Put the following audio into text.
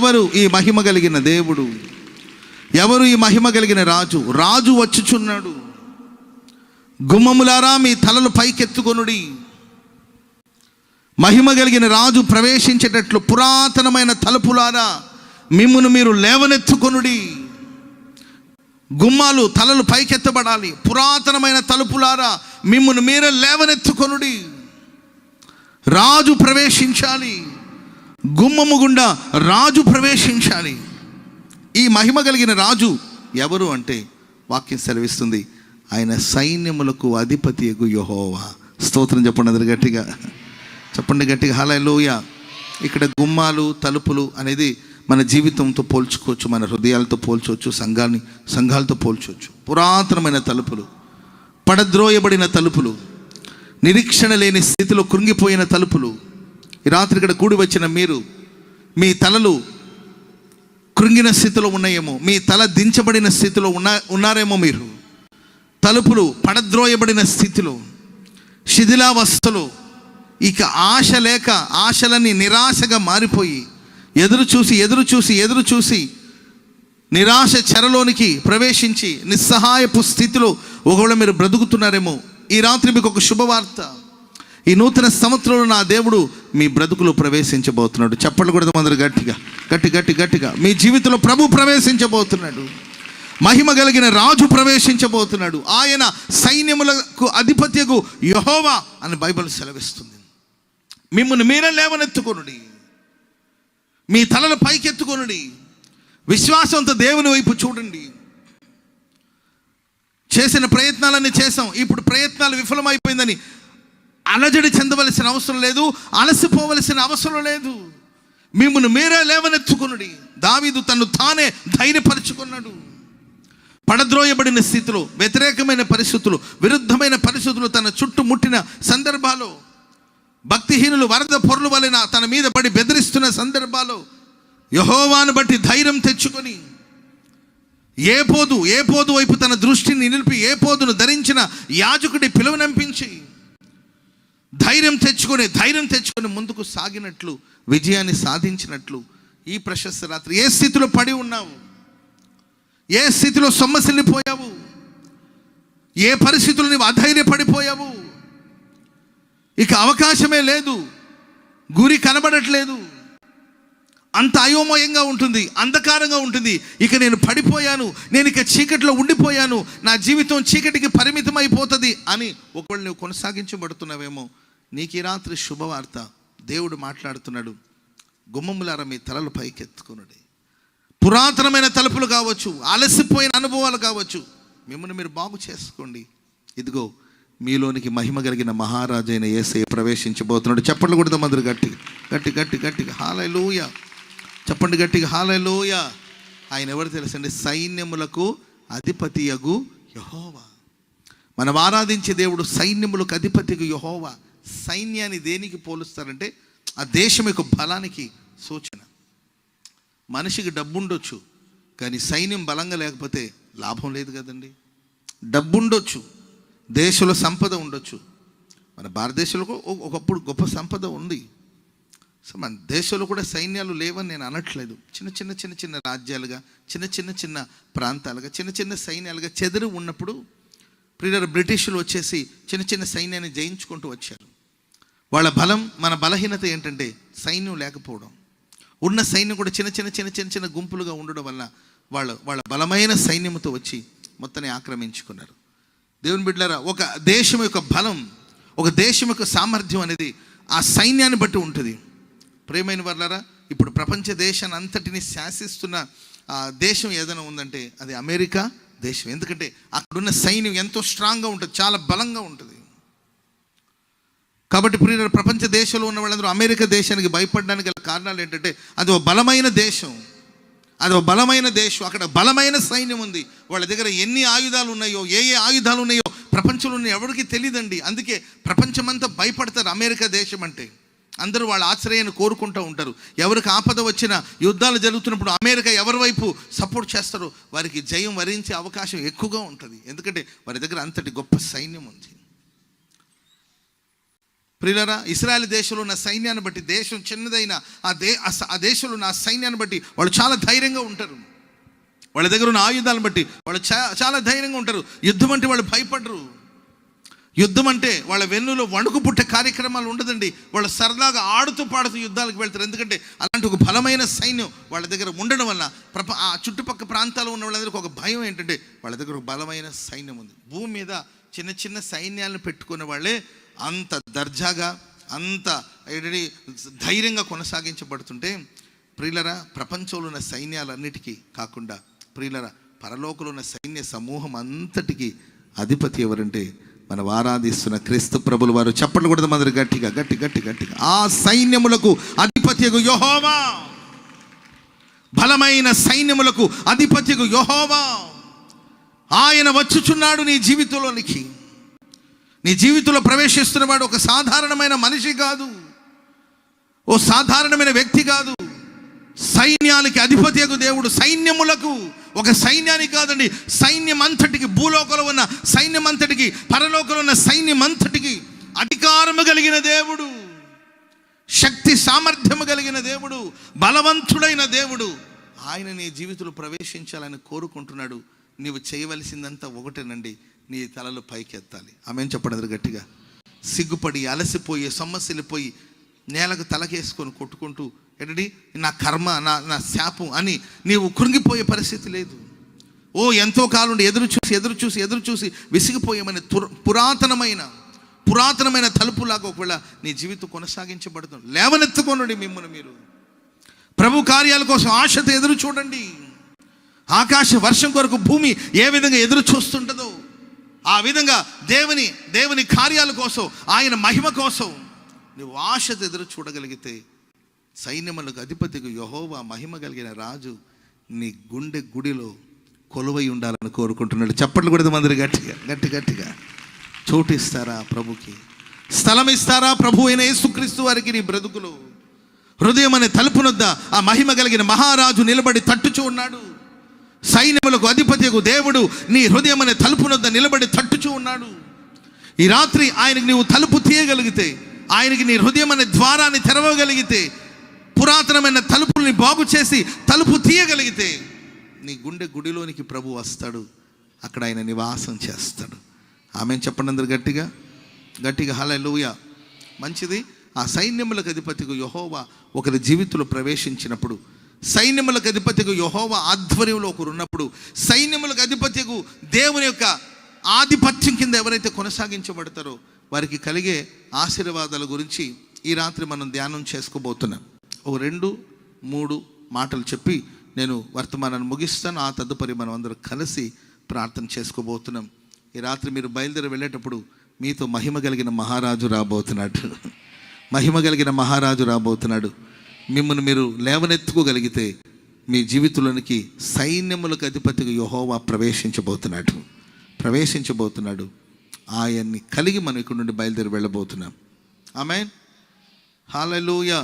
ఎవరు ఈ మహిమ కలిగిన దేవుడు? ఎవరు ఈ మహిమ కలిగిన రాజు? రాజు వచ్చుచున్నాడు. గుమ్మములారా మీ తలలు పైకెత్తుకొనుడి. మహిమ కలిగిన రాజు ప్రవేశించేటట్లు పురాతనమైన తలుపులారా మిమ్మును మీరు లేవనెత్తుకొనుడి. గుమ్మాలు తలలు పైకెత్తబడాలి. పురాతనమైన తలుపులారా మిమ్మును మీరే లేవనెత్తుకొనుడి. రాజు ప్రవేశించాలి. గుమ్మము గుండా రాజు ప్రవేశించాలి. ఈ మహిమ కలిగిన రాజు ఎవరు అంటే వాక్యం సెలవిస్తుంది, ఆయన సైన్యములకు అధిపతియగు యెహోవా. స్తోత్రం చెప్పండి, అందరు గట్టిగా చెప్పండి, గట్టిగా హల్లెలూయా. ఇక్కడ గుమ్మాలు తలుపులు అనేది మన జీవితంతో పోల్చుకోవచ్చు, మన హృదయాలతో పోల్చవచ్చు, సంఘాలతో పోల్చవచ్చు. పురాతనమైన తలుపులు, పడద్రోయబడిన తలుపులు, నిరీక్షణ లేని స్థితిలో కృంగిపోయిన తలుపులు. ఈ రాత్రి ఇక్కడ కూడి వచ్చిన మీరు, మీ తలలు కృంగిన స్థితిలో ఉన్నాయేమో, మీ తల దించబడిన స్థితిలో ఉన్నారేమో. మీరు తలుపులు పడద్రోయబడిన స్థితిలో, శిథిలావస్థలో, ఇక ఆశ లేక ఆశలన్నీ నిరాశగా మారిపోయి ఎదురు చూసి నిరాశ చెరలోనికి ప్రవేశించి నిస్సహాయపు స్థితిలో ఒకవేళ మీరు బ్రతుకుతున్నారేమో. ఈ రాత్రి మీకు ఒక శుభవార్త. ఈ నూతన సంవత్సరంలో నా దేవుడు మీ బ్రతుకులో ప్రవేశించబోతున్నాడు. చెప్పలు కూడా అందరూ గట్టిగా మీ జీవితంలో ప్రభు ప్రవేశించబోతున్నాడు. మహిమ కలిగిన రాజు ప్రవేశించబోతున్నాడు. ఆయన సైన్యములకు అధిపత్యకు యెహోవా అని బైబిల్ సెలవిస్తుంది. మిమ్మల్ని మీరే లేవనెత్తుకొనుడి, మీ తలలు పైకెత్తుకొనుడి. విశ్వాసంతో దేవుని వైపు చూడండి. చేసిన ప్రయత్నాలన్నీ చేసాం, ఇప్పుడు ప్రయత్నాలు విఫలమైపోయిందని అలజడి చెందవలసిన అవసరం లేదు, అలసిపోవలసిన అవసరం లేదు. మిమ్మల్ని మీరే లేవనెత్తుకొనుడి. దావీదు తను తానే ధైర్యపరుచుకున్నాడు. పడద్రోయబడిన స్థితిలో, వ్యతిరేకమైన పరిస్థితులు, విరుద్ధమైన పరిస్థితులు తన చుట్టూ ముట్టిన సందర్భాలు, భక్తిహీనులు వరద పొరలు వలెన తన మీద పడి బెదిరిస్తున్న సందర్భాలు యెహోవాను బట్టి ధైర్యం తెచ్చుకొని ఏ పోదు వైపు తన దృష్టిని నిలిపి ఏ పోదును ధరించిన యాజకుడి పిలువనంపించి ధైర్యం తెచ్చుకొని ముందుకు సాగినట్లు, విజయాన్ని సాధించినట్లు ఈ ప్రశస్త రాత్రి ఏ స్థితిలో పడి ఉన్నావు, ఏ స్థితిలో సొమ్మసిల్లిపోయావు, ఏ పరిస్థితులు నీవు అధైర్యపడిపోయావు, ఇక అవకాశమే లేదు, గురి కనబడట్లేదు, అంత అయోమయంగా ఉంటుంది, అంధకారంగా ఉంటుంది, ఇక నేను పడిపోయాను, నేను ఇక చీకటిలో ఉండిపోయాను, నా జీవితం చీకటికి పరిమితం అయిపోతుంది అని ఒకవేళ నువ్వు కొనసాగించబడుతున్నావేమో. నీకు ఈ రాత్రి శుభవార్త. దేవుడు మాట్లాడుతున్నాడు. గుమ్మములారా మీ తలలు పైకెత్తుకొనుడి. పురాతనమైన తలుపులు కావచ్చు, అలసిపోయిన అనుభవాలు కావచ్చు, మిమ్మల్ని మీరు బాగు చేసుకోండి. ఇదిగో మీలోనికి మహిమ కలిగిన మహారాజైన యేసయ్య ప్రవేశించబోతున్నాడు. చెప్పండి కూడా మందరు గట్టిగా హల్లెలూయా. చెప్పండి గట్టిగా హల్లెలూయా. ఆయన ఎవరు తెలుసండి? సైన్యములకు అధిపతియగు యెహోవా. మనం ఆరాధించే దేవుడు సైన్యములకు అధిపతియగు యెహోవా. సైన్యాన్ని దేనికి పోలుస్తారంటే ఆ దేశం యొక్క బలానికి సూచన. మనిషికి డబ్బు ఉండొచ్చు, కానీ సైన్యం బలంగా లేకపోతే లాభం లేదు కదండి. డబ్బు ఉండొచ్చు, దేశంలో సంపద ఉండొచ్చు. మన భారతదేశంలో ఒకప్పుడు గొప్ప సంపద ఉంది. సో మన దేశంలో కూడా సైన్యాలు లేవని నేను అనట్లేదు. చిన్న రాజ్యాలుగా, చిన్న ప్రాంతాలుగా, చిన్న సైన్యాలుగా చెదిరి ఉన్నప్పుడు బ్రిటిషులు వచ్చేసి చిన్న సైన్యాన్ని జయించుకుంటూ వచ్చారు. వాళ్ళ బలం, మన బలహీనత ఏంటంటే సైన్యం లేకపోవడం. ఉన్న సైన్యం కూడా చిన్న గుంపులుగా ఉండడం వల్ల వాళ్ళ బలమైన సైన్యంతో వచ్చి మొత్తాన్ని ఆక్రమించుకున్నారు. దేవుని బిడ్డలారా, ఒక దేశం యొక్క బలం, ఒక దేశం యొక్క సామర్థ్యం అనేది ఆ సైన్యాన్ని బట్టి ఉంటుంది. ప్రియమైన వారలారా, ఇప్పుడు ప్రపంచ దేశాన్ని అంతటిని శాసిస్తున్న దేశం ఏదైనా ఉందంటే అది అమెరికా దేశం. ఎందుకంటే అక్కడున్న సైన్యం ఎంతో స్ట్రాంగ్గా ఉంటుంది, చాలా బలంగా ఉంటుంది. కాబట్టి ప్రియులారా, ప్రపంచ దేశంలో ఉన్న వాళ్ళందరూ అమెరికా దేశానికి భయపడడానికి గల కారణాలు ఏంటంటే అది ఒక బలమైన దేశం, అక్కడ బలమైన సైన్యం ఉంది. వాళ్ళ దగ్గర ఎన్ని ఆయుధాలు ఉన్నాయో, ఏ ఆయుధాలు ఉన్నాయో ప్రపంచంలో ఎవరికి తెలియదండి. అందుకే ప్రపంచమంతా భయపడతారు అమెరికా దేశం అంటే. అందరూ వాళ్ళ ఆశ్రయాన్ని కోరుకుంటూ ఉంటారు. ఎవరికి ఆపద వచ్చినా, యుద్ధాలు జరుగుతున్నప్పుడు అమెరికా ఎవరి వైపు సపోర్ట్ చేస్తారో వారికి జయం వరించే అవకాశం ఎక్కువగా ఉంటుంది. ఎందుకంటే వారి దగ్గర అంతటి గొప్ప సైన్యం ఉంది. ప్రియులారా, ఇశ్రాయేలు దేశంలో ఉన్న సైన్యాన్ని బట్టి, దేశం చిన్నదైన ఆ దేశంలో ఉన్న సైన్యాన్ని బట్టి వాళ్ళు చాలా ధైర్యంగా ఉంటారు. వాళ్ళ దగ్గర ఉన్న ఆయుధాలను బట్టి వాళ్ళు చాలా ధైర్యంగా ఉంటారు. యుద్ధం అంటే వాళ్ళు భయపడరు. యుద్ధం అంటే వాళ్ళ వెన్నులో వణుకు పుట్టే కార్యక్రమాలు ఉండదండి. వాళ్ళు సరదాగా ఆడుతూ పాడుతూ యుద్ధాలకు వెళ్తారు. ఎందుకంటే అలాంటి ఒక బలమైన సైన్యం వాళ్ళ దగ్గర ఉండడం వల్ల ఆ చుట్టుపక్కల ప్రాంతాల్లో ఉన్న వాళ్ళందరికీ ఒక భయం ఏంటంటే వాళ్ళ దగ్గర ఒక బలమైన సైన్యం ఉంది. భూమి మీద చిన్న చిన్న సైన్యాలను పెట్టుకునే వాళ్ళే అంత దర్జాగా, అంత ధైర్యంగా కొనసాగించబడుతుంటే, ప్రియులరా, ప్రపంచంలో ఉన్న సైన్యాలన్నిటికీ కాకుండా ప్రియులరా, పరలోకంలో ఉన్న సైన్య సమూహం అంతటికి అధిపతి ఎవరంటే మనం ఆరాధిస్తున్న క్రీస్తు ప్రభులు వారు. చెప్పండి కూడా మందరు గట్టిగా గట్టిగా గట్టిగా. ఆ సైన్యములకు అధిపతియగు యెహోవా, బలమైన సైన్యములకు అధిపతియగు యెహోవా ఆయన వచ్చుచున్నాడు నీ జీవితంలోనికి. నీ జీవితంలో ప్రవేశిస్తున్నవాడు ఒక సాధారణమైన మనిషి కాదు, ఓ సాధారణమైన వ్యక్తి కాదు. సైన్యాలకి అధిపతియగు దేవుడు. సైన్యములకు, ఒక సైన్యానికి కాదండి, సైన్యం అంతటికి, భూలోకంలో ఉన్న సైన్యం అంతటికి, పరలోకంలో ఉన్న సైన్యం అంతటికి అధికారము కలిగిన దేవుడు, శక్తి సామర్థ్యము కలిగిన దేవుడు, బలవంతుడైన దేవుడు. ఆయన నీ జీవితంలో ప్రవేశించాలని కోరుకుంటున్నాడు. నీవు చేయవలసిందంతా ఒకటేనండి, నీ తలలు పైకెత్తాలి. ఆమెను చెప్పండి గట్టిగా. సిగ్గుపడి అలసిపోయి సొమ్మసిల్లిపోయి నేలకు తలకేసుకొని కొట్టుకుంటూ ఏంటండి నా కర్మ, నా శాపం అని నీవు కృంగిపోయే పరిస్థితి లేదు. ఎంతో కాలం ఎదురు చూసి విసిగిపోయామని పురాతనమైన తలుపులాగా ఒకవేళ నీ జీవితం కొనసాగించబడుతుంది. లేవనెత్తుకోనండి మిమ్మల్ని మీరు. ప్రభు కార్యాల కోసం ఆశతో ఎదురు చూడండి. ఆకాశ వర్షం కొరకు భూమి ఏ విధంగా ఎదురు చూస్తుంటుందో ఆ విధంగా దేవుని కార్యాల కోసం, ఆయన మహిమ కోసం నువ్వు ఆశతో ఎదురు చూడగలిగితే, సైన్యములకు అధిపతికి యెహోవా, మహిమ కలిగిన రాజు నీ గుండె గుడిలో కొలువై ఉండాలని కోరుకుంటున్నాడు. చప్పట్లు కూడా మందరు గట్టిగా. చోటు ఇస్తారా ప్రభుకి? స్థలం ఇస్తారా ప్రభు అయిన యేసుక్రీస్తు వారికి? నీ బ్రతుకులో హృదయం అనే తలుపునొద్ద ఆ మహిమ కలిగిన మహారాజు నిలబడి తట్టుచూ ఉన్నాడు. సైన్యములకు అధిపతియగు దేవుడు నీ హృదయం అనే తలుపునొద్ద నిలబడి తట్టుచూ ఉన్నాడు. ఈ రాత్రి ఆయనకి నీవు తలుపు తీయగలిగితే, ఆయనకి నీ హృదయం అనే ద్వారాన్ని తెరవగలిగితే, పురాతనమైన తలుపుల్ని బాగు చేసి తలుపు తీయగలిగితే, నీ గుండె గుడిలోనికి ప్రభు వస్తాడు. అక్కడ ఆయన నివాసం చేస్తాడు. ఆమెను చెప్పండి అందరు గట్టిగా హల్లెలూయా. మంచిది. ఆ సైన్యములకు అధిపతికి యెహోవా ఒకరి జీవితంలో ప్రవేశించినప్పుడు, సైన్యములకు అధిపతికి యెహోవా ఆధ్వర్యంలో ఒకరు ఉన్నప్పుడు, సైన్యములకు అధిపతికు దేవుని యొక్క ఆధిపత్యం కింద ఎవరైతే కొనసాగించబడతారో వారికి కలిగే ఆశీర్వాదాల గురించి ఈ రాత్రి మనం ధ్యానం చేసుకోబోతున్నాం. 2-3 మాటలు చెప్పి నేను వర్తమానాన్ని ముగిస్తాను. ఆ తదుపరి మనం అందరూ కలిసి ప్రార్థన చేసుకోబోతున్నాం. ఈ రాత్రి మీరు బయలుదేరి వెళ్ళేటప్పుడు మీతో మహిమ కలిగిన మహారాజు రాబోతున్నాడు. మిమ్మల్ని మీరు లేవనెత్తుకోగలిగితే మీ జీవితంలోనికి సైన్యములకు అధిపతిగా యెహోవా ప్రవేశించబోతున్నాడు. ఆయన్ని కలిగి మనం ఇక్కడ నుండి బయలుదేరి వెళ్ళబోతున్నాం. ఆమేన్. హల్లెలూయా.